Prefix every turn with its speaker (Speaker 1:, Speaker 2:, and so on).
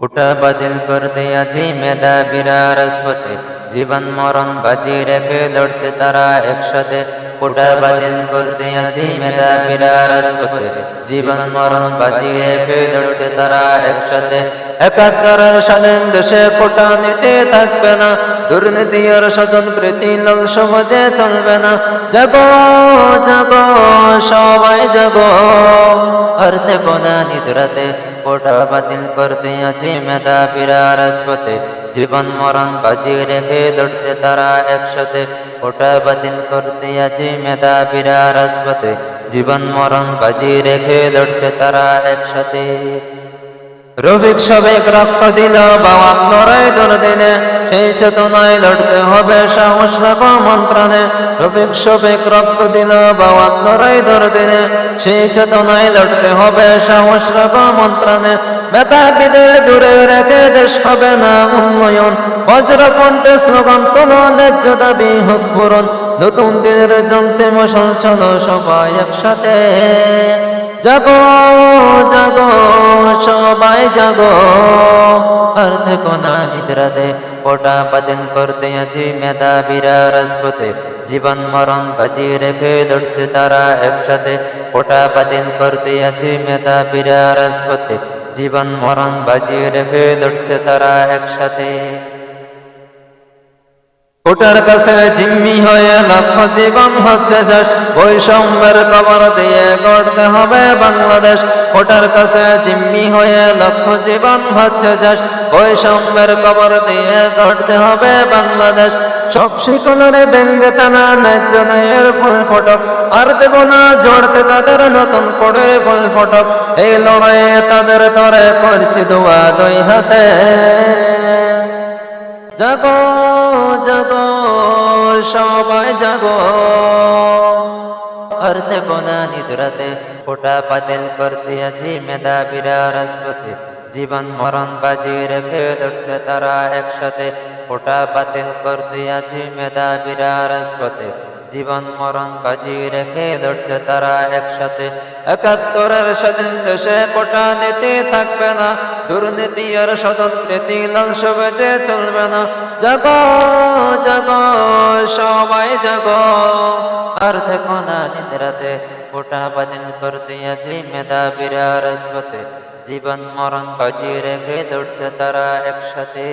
Speaker 1: ওটা বাতিল করতে আছি মেধাবীরা রাজপথে, জীবন মরণ বাজি রেখে লড়ছে তারা একসাথে। ওটা বাতিল করতে আছি মেধাবীরা রাজপথে, জীবন মরণ বাজি রেখে লড়ছে তারা একসাথে। ৭১-এর স্বাধীন দেশে কোটা নীতি থাকবে না, দুর্নীতি আর স্বজন প্রীতি লাল সমাজে চলবে না। জাগো জাগো সবাই জাগো, আর দেব না নিদ্রাতে। কোটা বাতিল করতে আছি মেধাবীরা রাজপথে, জীবন মরণ বাজি রেখে লড়ছে তারা একসাথে। কোটা বাতিল করতে আছি মেধাবীরা রাজপথে, জীবন মরণ বাজি রেখে লড়ছে তারা একসাথে। রফিক সবেক রক্ত দিল বাওয়াত লড়াই দুর্দিনে, সেই চেতনায় লড়তে হবে সাহস রাখো মন প্রাণে। রফিক সবেক রক্ত দিল বাওয়াত লড়াই দুর্দিনে, সেই চেতনায় লড়তে হবে সাহস রাখো মন প্রাণে। মেধাবীদের দূরে রেখে দেশ হবে না উন্নয়ন, বজ্র কণ্ঠে স্লোগান তোলো ন্যায্য দাবি হোক পূরণ। নতুন দিনের জ্বলতে মশাল চলো সবাই একসাথে। জাগো জাগো সবাই জাগো, আর থেকো না নিদ্রাতে। কোটা বাতিল করতে আছি মেধাবীরা রাজপথে, জীবন মরণ বাজি রেখে লড়ছে তারা একসাথে। কোটা বাতিল করতে আছি মেধাবীরা রাজপথে, জীবন মরণ বাজি রেখে লড়ছে তারা একসাথে। কোটার কাছে জিম্মি হয়ে লক্ষ জীবন হচ্ছে শেষ, বৈষম্যের কবর দিয়ে গড়তে হবে বাংলাদেশ। কোটার কাছে জিম্মি হয়ে লক্ষ জীবন হচ্ছে শেষ, বৈষম্যের কবর দিয়ে গড়তে হবে বাংলাদেশ। সব শিকলরে ব্যঙ্গে টানা ন্যায্য ন্যায়ের ফুল ফটক, আর দেব না জড়তে তাদের নতুন কোডের ফুল ফটক। এই লড়াইয়ে তাদের তরে করছি দোয়া দুই হাতে। জাগো জাগো সবাই জাগো, আর দেব না নিদ্রাতে। কোটা বাতিল করতে আছি মেধাবীরা রাজপথে, জীবন মরণ বাজি রেখে লড়ছে তারা একসাথে। কোটা বাতিল করতে আছি মেধাবীরা রাজপথে, জীবন মরণ বাজি রেখে লড়ছে তারা একসাথে। ৭১-এর স্বাধীন দেশে কোটা নীতি থাকবে না, দুর্নীতি আর স্বজন প্রীতি লাল সমাজে চলবে না। জাগো জাগো সবাই জাগো, আর দেখো না নিদ্রাতে। কোটা বাতিল করতে আছি মেধাবীরা রাজপথে, জীবন মরণ বাজি রেখে লড়ছে তারা একসাথে।